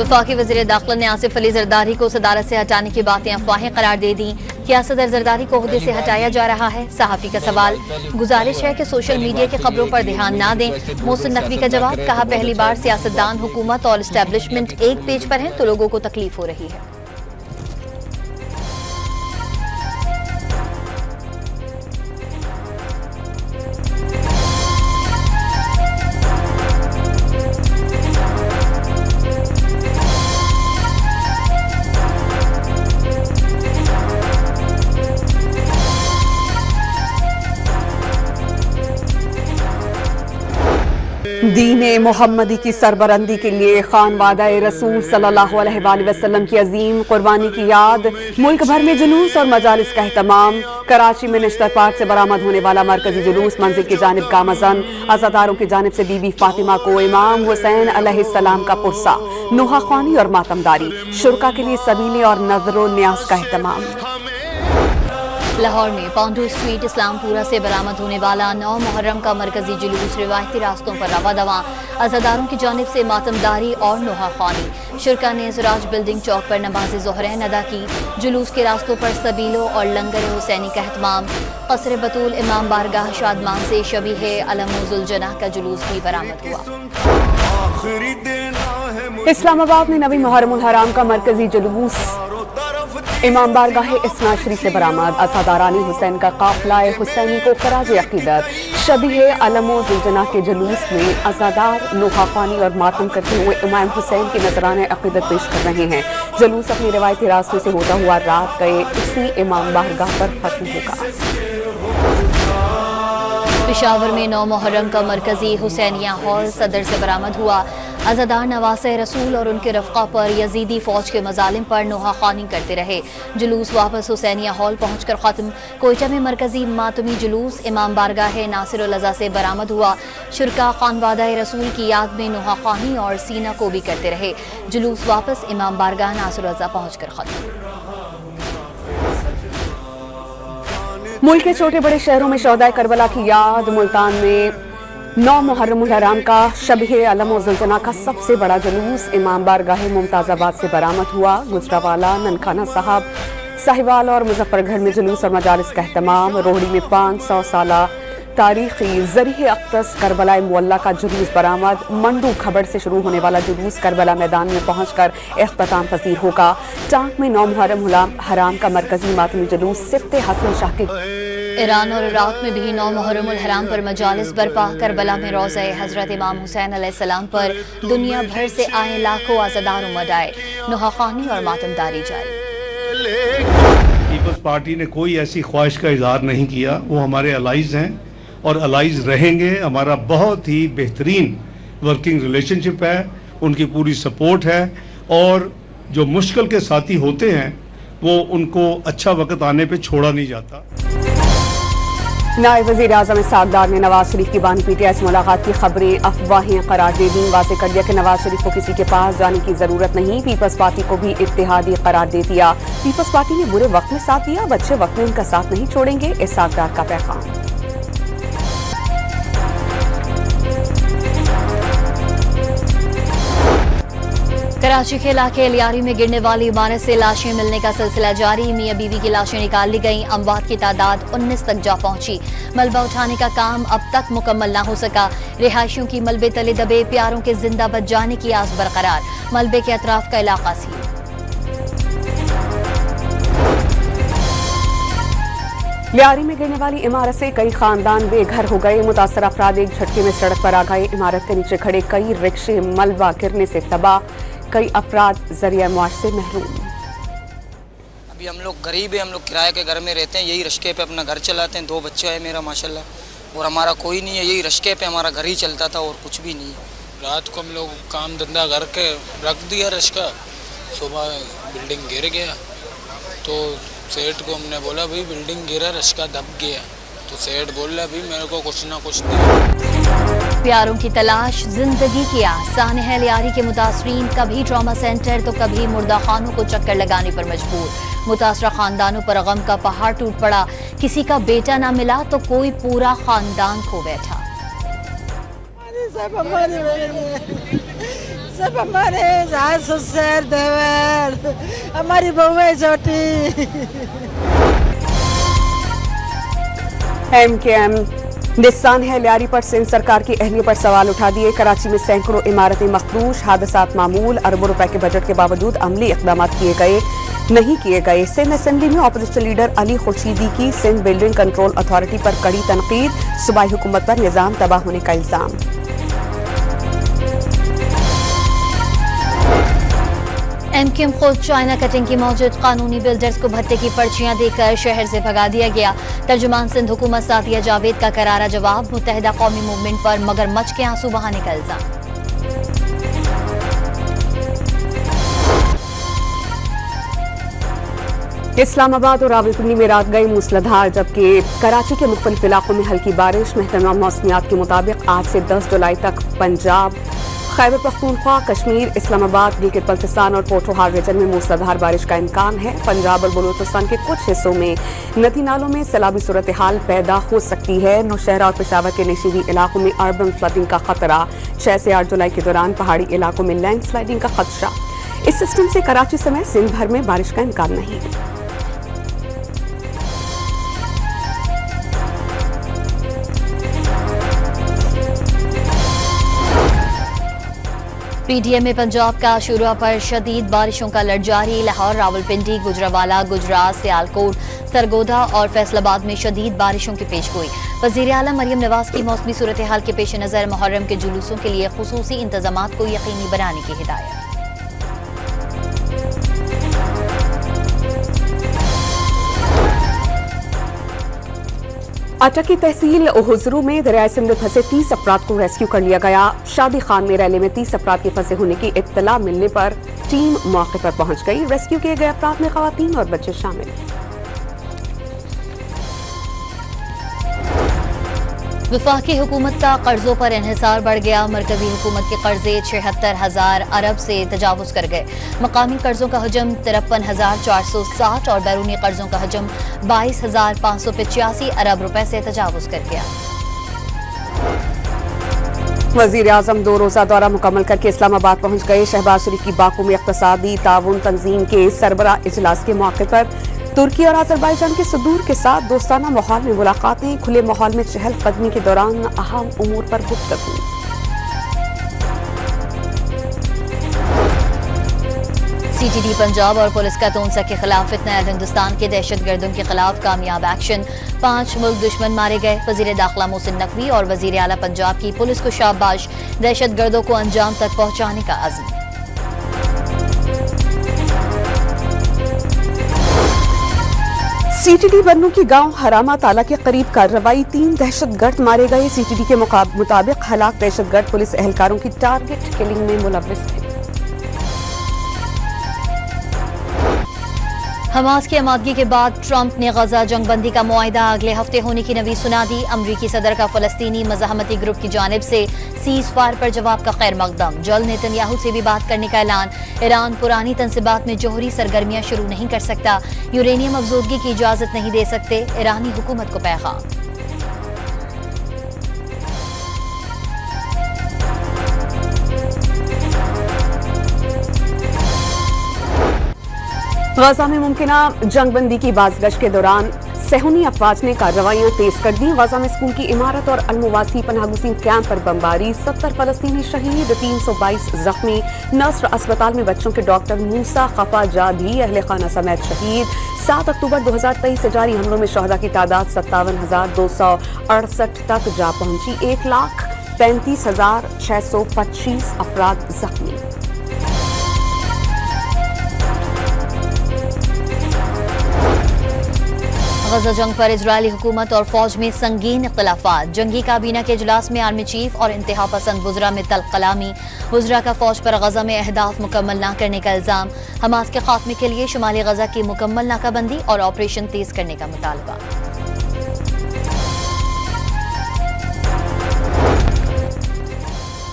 वफाकी वज़ीर दाखिला ने आसिफ अली जरदारी को सदारत से हटाने की बातें अफवाहें करार दे दी। क्या सदर जरदारी को ओहदे से हटाया जा रहा है? सहाफ़ी का सवाल। गुजारिश है कि सोशल मीडिया की खबरों पर ध्यान ना दें। मोहसिन नकवी का जवाब। कहा, पहली बार सियासतदान, हुकूमत और एस्टेब्लिशमेंट एक पेज पर हैं तो लोगों को तकलीफ हो रही है। दीन मोहम्मदी की सरबरंदी के लिए खानवादा रसूल सल्लल्लाहु अलैहि वसल्लम की अजीम कुर्बानी की याद। मुल्क भर में जुलूस और मजालिस का एहतमाम। कराची में नश्तर पार्क से बरामद होने वाला मरकजी जुलूस मंजिल की जानिब गामज़न। अज़ादारों की जानिब से बीबी फातिमा को इमाम हुसैन अलैहिस्सलाम का पुरसा, नुहा ख्वानी और मातमदारी। शुरका के लिए सबीले और नज़रो न्यास का एहतमाम। लाहौर में पांडू स्ट्रीट इस्लामपुरा से बरामद होने वाला 9 मुहर्रम का मरकजी जुलूस रिवायती रास्तों पर रवा दवा। अज़ादारों की जानिब से मातमदारी और नुहा ख्वानी। शुरका ने सिराज बिल्डिंग चौक पर नमाज ज़ोहरैन अदा की। जुलूस के रास्तों पर सबीलों और लंगर हुसैनी का एहतमाम। क़स्र बतूल इमाम बारगाह शादमान से शबीह अलमुज़ुलजनाह का जुलूस भी बरामद हुआ। इस्लामाबाद में नबी मुहर्रमुल हराम का मरकजी जुलूस इमाम बारगाह इस्नाशरी से बरामद। अज़ादारानी हुसैन का काफिला हुसैनी को खराज अकीदत। शबीह अलमुज़ुलजनाह के जुलूस में अज़ादार नुहा ख्वानी और मातम करते हुए इमाम हुसैन की नजराने अकीदत पेश कर रहे हैं। जुलूस अपने रिवायती रास्तों से होता हुआ रात गए इसी इमाम बारगाह पर खत्म होगा। पेशावर में 9 मुहर्रम का मरकजी हुसैनिया हॉल सदर से बरामद हुआ। अज़ादार नवासे रसूल और उनके रफ़्क़ा पर यजीदी फ़ौज के मज़ालिम पर नुहा ख्वानी करते रहे। जुलूस वापस हुसैनिया हॉल पहुँच कर ख़त्म। कोयटा में मरकजी मातमी जुलूस इमाम बारगाह नासिरुल अज़ा से बरामद हुआ। शुरका खानवादा रसूल की याद में नुहा ख्वानी और सीना को भी करते रहे। जुलूस वापस इमाम बारगाह नासिरुल अज़ा पहुँच कर ख़त्म। मुल्क के छोटे बड़े शहरों में शोहदाए करबला की याद। मुल्तान में 9 मुहर्रमुल हराम का शबीह अलमुज़ुलजनाह का सबसे बड़ा जुलूस इमाम बारगाह मुमताज़ाबाद से बरामद हुआ। गुजरावाला, ननखाना साहब, साहिवाल और मुजफ्फरगढ़ में जुलूस और मजालिस का एहतमाम। रोहड़ी में 500 साला तारीखी ज़रिए अक़दस करबला मुअल्ला का जुलूस बरामद। मंडू खबर से शुरू होने वाला जुलूस करबला मैदान में पहुंचकर इख्तिताम पसीर होगा। टांक में 9 मुहर्रम हराम का मरकजी मातमी जुलूस सिफ्ते हसन शाह के। ईरान और इराक में भी 9 मुहर्रमुल हराम पर मजालिस बरपा। करबला में रोज़ा हज़रत इमाम हुसैन अलैहिस्सलाम पर दुनिया भर से आए लाखों अज़ादार उमड़ आए। नुहा ख्वानी और मातमदारी जारी। पीपल्स पार्टी ने कोई ऐसी ख्वाहिश का इज़हार नहीं किया। वो हमारे अलाइज हैं और अलाइज रहेंगे। हमारा बहुत ही बेहतरीन वर्किंग रिलेशनशिप है, उनकी पूरी सपोर्ट है और जो मुश्किल के साथी होते हैं वो उनको अच्छा वक्त आने पे छोड़ा नहीं जाता। नायब वज़ीर आज़म इस्हाक़ ने नवाज शरीफ की बानी पीटीआई से मुलाकात की खबरें अफवाहें करार दे दी। वाज़े कर दिया कि नवाज शरीफ को किसी के पास जाने की जरूरत नहीं। पीपल्स पार्टी को भी इत्तेहादी करार दे दिया। पीपल्स पार्टी ने बुरे वक्त में साथ दिया, अब अच्छे वक्त में उनका साथ नहीं छोड़ेंगे। इस्हाक़ का पैगाम। कराची के इलाके लियारी में गिरने वाली इमारत से लाशें मिलने का सिलसिला जारी। मियां बीवी की लाशें निकाल ली गईं। अमवात की तादाद 19 तक जा पहुंची। मलबा उठाने का काम अब तक मुकम्मल ना हो सका। रिहायशियों की मलबे तले दबे प्यारों के जिंदा बच जाने की आस बरकरार। मलबे के अतराफ का इलाका सील। लियारी में गिरने वाली इमारत से कई खानदान बेघर हो गए। मुतासर अफराद एक झटके में सड़क पर आ गए। इमारत के नीचे खड़े कई रिक्शे मलबा गिरने से तबाह। कई अफराद जरिया मुआश से महरूम। अभी हम लोग गरीब हैं, हम लोग किराए के घर में रहते हैं। यही रिश्के पे अपना घर चलाते हैं। 2 बच्चे हैं मेरा माशाल्लाह और हमारा कोई नहीं है। यही रिश्के पे हमारा घर ही चलता था और कुछ भी नहीं है। रात को हम लोग काम धंधा घर के रख दिया रिश्का। सुबह बिल्डिंग गिर गया तो सेठ को हमने बोला भाई बिल्डिंग गिरा, रिश्का दब गया। तो सेठ बोल रहा भाई मेरे को कुछ ना कुछ नहीं। प्यारों की तलाश जिंदगी की आसान है। लियारी के मुतासरीन कभी ट्रॉमा सेंटर तो कभी मुर्दा खानों को चक्कर लगाने पर मजबूर। मुतासरा खानदानों पर गम का पहाड़ टूट पड़ा। किसी का बेटा ना मिला तो कोई पूरा खानदान खो बैठा। सब हमारे सास ससुर देवर हमारी बहुएं छोटी। MKM निस्सान है लियारी पर सिंध सरकार की अहलियत पर सवाल उठा दिए। कराची में सैकड़ों इमारतें मखदूश, हादसात मामूल, अरबों रुपए के बजट के बावजूद अमली इकदाम नहीं किए गए। सिंध असेंबली में अपोजिशन लीडर अली खुर्शीदी की सिंध बिल्डिंग कंट्रोल अथॉरिटी पर कड़ी तनकीद, सूबाई हुकूमत पर निजाम तबाह होने का इल्जाम। MKM खुद चाइना कटिंग की मौजूद कानूनी बिल्डर्स को भत्ते की पर्चियां देकर शहर से भगा दिया गया। तर्जुमान सिंध हुकूमत साथिया जावेद का करारा जवाब, मुत्तहिदा कौमी मूवमेंट पर मगरमच्छ के आंसू बहाने का इल्जाम। इस्लामाबाद और रावलपिंडी में रात गई मूसलाधार, जबकि कराची के मुख्तलिफ इलाकों में हल्की बारिश। महकमा मौसमियात के मुताबिक आज से 10 जुलाई तक पंजाब, खैबर पख्तूनख्वा, कश्मीर, इस्लामाबाद, गिलगित बल्तिस्तान और पोठोहार रीजन में मूसलाधार बारिश का इम्कान है। पंजाब और बलूचिस्तान के कुछ हिस्सों में नदी नालों में सैलाबी सूरत हाल पैदा हो सकती है। नौशहरा और पेशावर के नशीबी इलाकों में अर्बन फ्लडिंग का खतरा। 6 से 8 जुलाई के दौरान पहाड़ी इलाकों में लैंडस्लाइडिंग का खदशा। इस सिस्टम से कराची समेत सिंध भर में बारिश का इम्कान नहीं है। PDM में पंजाब का शुरा पर शदीद बारिशों का अलर्ट जारी। लाहौर, रावलपिंडी, गुजरावाला, गुजरात, सियालकोट, सरगोधा और फैसलाबाद में शदीद बारिशों की पेशगोई। वज़ीर आला मरियम नवाज की मौसमी सूरत हाल के पेश नज़र मुहर्रम के जुलूसों के लिए खुसूसी इंतजामात को यकीनी बनाने की हिदायत। अटक की तहसील हुजरू में दरियाए सिंध में फंसे 30 अफराद को रेस्क्यू कर लिया गया। शादी खान में रैली में 30 अफराद के फंसे होने की इत्तला मिलने पर टीम मौके पर पहुंच गई। रेस्क्यू किए गए अफराद में खवातीन और बच्चे शामिल। वफाकी हुकूमत का कर्जों पर इन्हिसार बढ़ गया। मरकजी हुकूमत के कर्जे 76,000 अरब से तजावुज कर गए। मकामी कर्जों का हजम 53,460 और बैरूनी कर्जों का हजम 22,585 अरब रुपए से तजावुज कर गया। वजीर आजम 2 रोजा दौरा मुकम्मल करके इस्लामाबाद पहुंच गए। शहबाज शरीफ की बाकू में इक्तसादी ताउन तंजीम के सरबरा इजलास के मौके पर तुर्की और अजरबैजान के सदूर के साथ दोस्ताना माहौल में मुलाकातें। खुले माहौल में चहलकदमी के दौरान अहम उमूर पर गुफ्तगू। CTD पंजाब और पुलिस का तोनसा के खिलाफ फितना हिंदुस्तान के दहशतगर्दों के खिलाफ कामयाब एक्शन। 5 मुल्क दुश्मन मारे गए। वजीर दाखिला मोहसिन नकवी और वजीर आला पंजाब की पुलिस को शाबाश। दहशतगर्दों को अंजाम तक पहुंचाने का अज़्म। CTD बन्नू की गांव हरामा ताला के करीब कार्रवाई। 3 दहशतगर्द मारे गए। CTD के मुताबिक हलाक दहशतगर्द पुलिस एहलकारों की टारगेट किलिंग में मुलव्विस थे। हमास की आमादगी के बाद ट्रंप ने गजा जंगबंदी का मुआहिदा अगले हफ्ते होने की नवीद सुना दी। अमरीकी सदर का फलस्तीनी मज़ाहमती ग्रुप की जानिब से सीज फायर पर जवाब का खैर मकदम। जल्द नेतन्याहू से भी बात करने का ऐलान। ईरान पुरानी तंसीबात में जोहरी सरगर्मियां शुरू नहीं कर सकता। यूरेनियम अफजोदगी की इजाजत नहीं दे सकते। ईरानी हुकूमत को पैगाम। गजा में मुमकिना जंगबंदी की बाज़गश के दौरान सहूनी अफवाज ने कार्रवाइयां तेज कर दी। गजा में स्कूल की इमारत और अलमुवासी पनाहगुज़ीन कैंप पर बमबारी। 70 फलस्तीनी शहीद, 322 जख्मी। नस्र अस्पताल में बच्चों के डॉक्टर मूसा खफा जादी अहले खाना समेत शहीद। 7 अक्टूबर 2023 से जारी हमलों में शहदा की तादाद 57,268 तक जा पहुंची। 1,35,625 अफराद जख्मी। गजा जंग पर इजरायली हुकूमत और फौज में संगीन इख्तिलाफात। जंगी काबीना के इजलास में आर्मी चीफ और इंतहा पसंद वुज़रा में तल्ख कलामी। वुज़रा का फौज पर गजा में अहदाफ मुकम्मल न करने का इल्जाम। हमास के खात्मे के लिए शुमाली गजा की मुकम्मल नाकाबंदी और ऑपरेशन तेज करने का मुतालबा।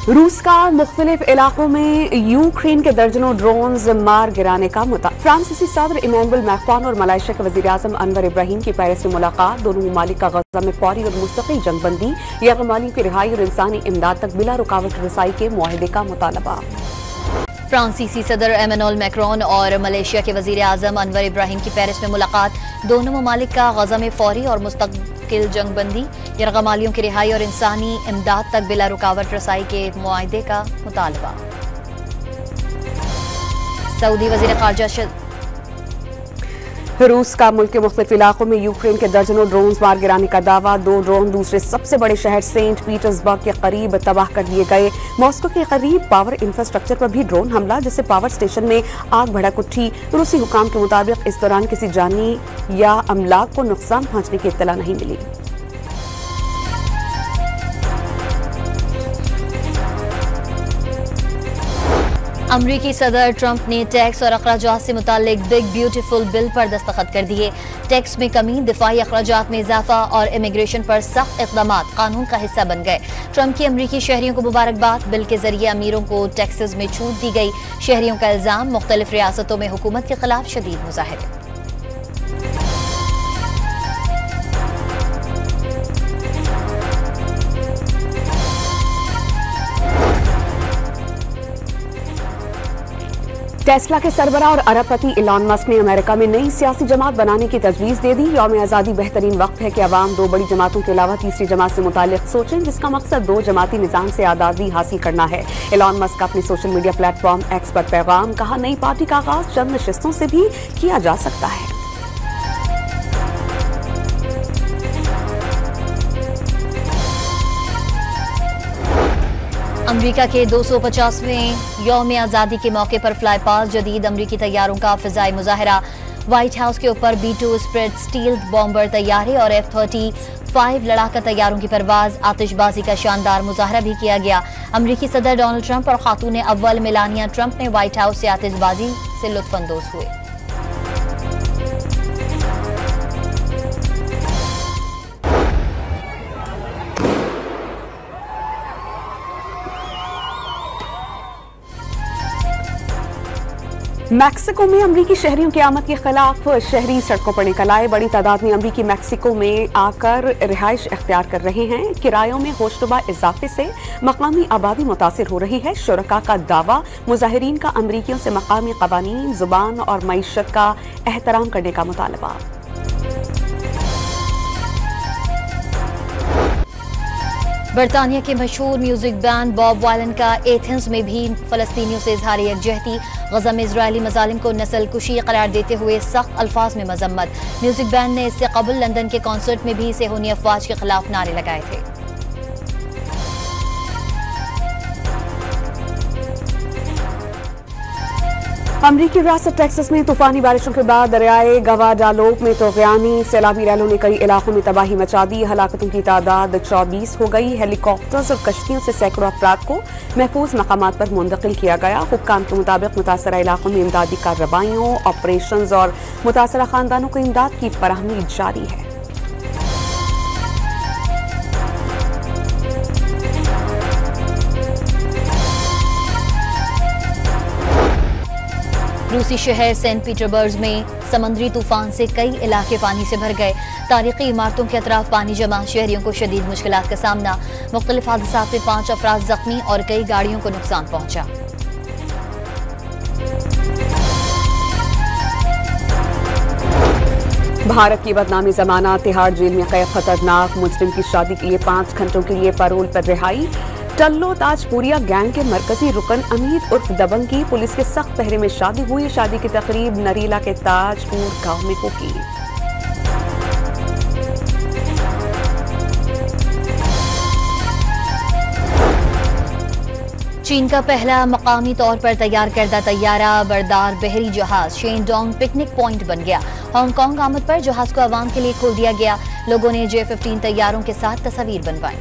रूस का मुख्तलिफ इलाकों में यूक्रेन के दर्जनों ड्रोन्स मार गिराने का मुद्दा। फ्रांसीसी सदर इमैनुअल मैक्रोन और मलेशिया के वजीर आजम अनवर इब्राहिम की पेरिस में मुलाकात। दोनों ममालिक का गजा में फौरी और मुस्तकिल जंगबंदी, यरगमालियों की रिहाई और इंसानी इमदाद तक बिला रुकावट रसाई के मुआहदे का मुतालबा। फ्रांसीसी सदर इमैनुअल मैक्रोन और मलेशिया के वजीर आजम अनवर इब्राहिम की पेरिस में मुलाकात। दोनों ममालिक का गजा में फौरी और मुस्तकिल जंगबंदी, यरगमालियों की रिहाई और इंसानी इमदाद तक बिला रुकावट रसाई के मुआहदे का मुतालबा। सऊदी वजीर खारजा रूस का मुल्क के मुख्तलिफ इलाकों में यूक्रेन के दर्जनों ड्रोन्स मार गिराने का दावा। 2 ड्रोन दूसरे सबसे बड़े शहर सेंट पीटर्सबर्ग के करीब तबाह कर दिए गए। मॉस्को के करीब पावर इंफ्रास्ट्रक्चर पर भी ड्रोन हमला, जिससे पावर स्टेशन में आग भड़क उठी। रूसी हुकाम के मुताबिक इस दौरान किसी जानी या अमलाक को नुकसान पहुंचने की इत्तला नहीं मिली। अमरीकी सदर ट्रंप ने टैक्स और अखराजात से मुतालिक बिग ब्यूटीफुल बिल पर दस्तखत कर दिए। टैक्स में कमी, दिफाई अखराजात में इजाफा और इमिग्रेशन पर सख्त इक़दामात कानून का हिस्सा बन गए। ट्रंप की अमरीकी शहरियों को मुबारकबाद। बिल के जरिए अमीरों को टैक्सेस में छूट दी गई। शहरियों का इल्जाम, मुख्तलिफ रियासतों में हुकूमत के खिलाफ शदीद मुजाहरे। टेस्ला के सरबराह और अरबपति इलॉन मस्क ने अमेरिका में नई सियासी जमात बनाने की तजवीज़ दे दी। यौम आज़ादी बेहतरीन वक्त है कि अवाम 2 बड़ी जमातों के अलावा तीसरी जमात से मुतालिक सोचें, जिसका मकसद 2 जमाती निज़ाम से आज़ादी हासिल करना है। इलॉन मस्क का अपने सोशल मीडिया प्लेटफॉर्म एक्स पर पैगाम, कहा नई पार्टी का आगाज चंद नशिस्तों से भी किया जा सकता है। अमरीका के 250वें यौम आज़ादी के मौके पर फ्लाई पास जदीद अमरीकी तैयारों का फिजाई मुजाहरा। व्हाइट हाउस के ऊपर B-2 स्प्रेड स्टील्थ बॉम्बर तैयारे और F-35 लड़ाका तैयारों की परवाज, आतिशबाजी का शानदार मुजाहरा भी किया गया। अमरीकी सदर डोनाल्ड ट्रंप और खातून अव्वल मेलानिया ट्रंप ने व्हाइट हाउस से आतिशबाजी से लुत्फानंदोज हुए। मैक्सिको में अमरीकी शहरियों की आमद के खिलाफ शहरी सड़कों पर निकल आए। बड़ी तादाद में अमरीकी मैक्सिको में आकर रिहाइश इख्तियार कर रहे हैं। किरायों में होशरुबा इजाफे से मकामी आबादी मुतासिर हो रही है। शुरका का दावा, मुजाहिरीन का अमरीकियों से मकामी कवानीन, जुबान और मईशत का एहतराम करने का मुतालबा। बरतानिया के मशहूर म्यूजिक बैंड बॉब वायलन का एथेंस में भी फलस्तीनियों से इजहार यकजहती। गजा में इजरायली मजालिम को नस्ल कुशी करार देते हुए सख्त अल्फाज में मजम्मत। म्यूजिक बैंड ने इससे कबल लंदन के कॉन्सर्ट में भी सेहूनी अफवाज के खिलाफ नारे लगाए थे। अमरीकी रियासत टेक्सास में तूफानी बारिशों के बाद दरियाए गवाडालोप में तूफ़ानी सैलाबी रैलों ने कई इलाकों में तबाही मचा दी। हलाकतों की तादाद 24 हो गई। हेलीकॉप्टर्स और कश्तियों से सैकड़ों अफराद को महफूज मकामात पर मुंतकिल किया गया। हुक्काम के मुताबिक मुतासरा इलाकों में इमदादी कार्रवाइयों, ऑपरेशंस और मुतासरा खानदानों को इमदाद की फराहमी जारी है। रूसी शहर सेंट पीटर्सबर्ग में समंदरी तूफान से कई इलाके पानी से भर गए। तारीखी इमारतों के अतराफ पानी जमा, शहरियों को शदीद मुश्किलात का सामना। मुख्तलिफ हादसात में 5 अफराद जख्मी और कई गाड़ियों को नुकसान पहुंचा। भारत की बदनामी जमाना, तिहाड़ जेल में कैद खतरनाक मुजरिम की शादी के लिए 5 घंटों के लिए पैरोल पर रिहाई। टल्लो ताजपुरिया गैंग के मरकजी रुकन अमीद उर्फ दबंग की पुलिस के सख्त पहरे में शादी हुई। शादी की तकरीब नरीला के ताजपुर गांव में होगी। चीन का पहला मकामी तौर पर तैयार करदा तैयारा बरदार बहरी जहाज शेनडोंग पिकनिक पॉइंट बन गया। हांगकांग आमद पर जहाज को आवाम के लिए खोल दिया गया। लोगों ने J-15 तैयारों के साथ तस्वीर बनवाई।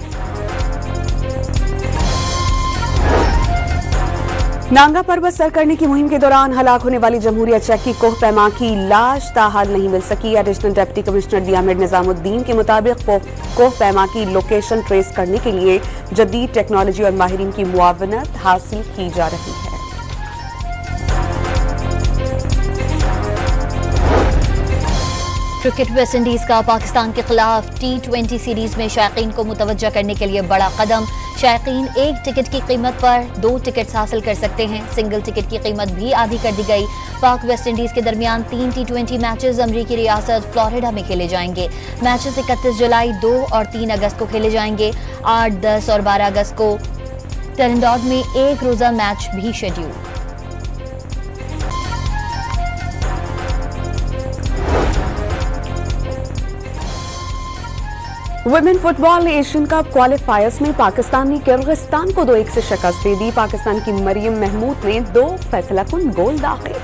नांगा पर्वत सर करने की मुहिम के दौरान हलाक होने वाली जमहूरिया चेक की कोह पैमा की लाश ताहाल नहीं मिल सकी। एडिशनल डिप्टी कमिश्नर दियामिर निजामुद्दीन के मुताबिक कोह पैमा की लोकेशन ट्रेस करने के लिए जदीद टेक्नोलॉजी और माहिरीन की मुआवनत हासिल की जा रही है। क्रिकेट वेस्ट इंडीज का पाकिस्तान के खिलाफ T20 सीरीज में शायकीन को मुतवज्जा करने के लिए बड़ा कदम। शायकीन एक टिकट की कीमत पर 2 टिकट्स हासिल कर सकते हैं। सिंगल टिकट की कीमत भी आधी कर दी गई। पाक वेस्ट इंडीज के दरमियान 3 T20 मैचेस अमरीकी रियासत फ्लोरिडा में खेले जाएंगे। मैचेस 31 जुलाई, 2 और 3 अगस्त को खेले जाएंगे। 8, 10 और 12 अगस्त को टर्नडॉट में एक रोजा मैच भी schedule. Women football Asian cup क्वालिफायर्स में पाकिस्तान ने किर्गिस्तान को 2-1 से शिकस्त दे दी। पाकिस्तान की मरियम महमूद ने 2 फैसलाकुन गोल दाखिल।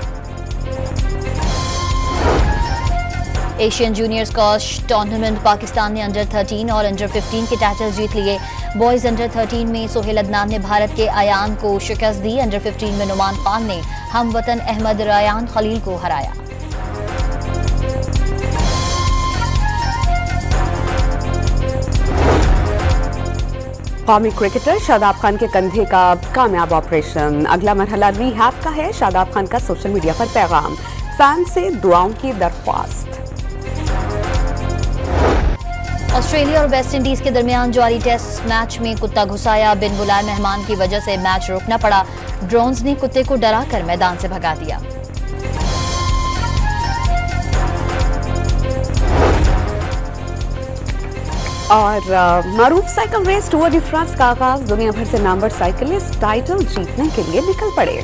Asian junior squash tournament Pakistan ने अंडर 13 और अंडर 15 के टाइटल जीत लिए। बॉयज अंडर 13 में सोहेल अदनान ने भारत के अयान को शिकस्त दी। अंडर 15 में नुमान खान ने हमवतन अहमद रायान खलील को हराया। कौमी क्रिकेटर शादाब खान के कंधे का कामयाब ऑपरेशन। अगला मरहला रिहैब का है। शादाब खान का सोशल मीडिया पर पैगाम, फैन से दुआओं की दरख्वास्त। ऑस्ट्रेलिया और वेस्ट इंडीज के दरमियान जारी टेस्ट मैच में कुत्ता घुसाया। बिन बुलाए मेहमान की वजह से मैच रोकना पड़ा। ड्रोन्स ने कुत्ते को डराकर मैदान से भगा दिया। और मारूफ cycle race Tour de France का आगाज। दुनिया भर से नामवर साइकिलिस्ट टाइटल जीतने के लिए निकल पड़े।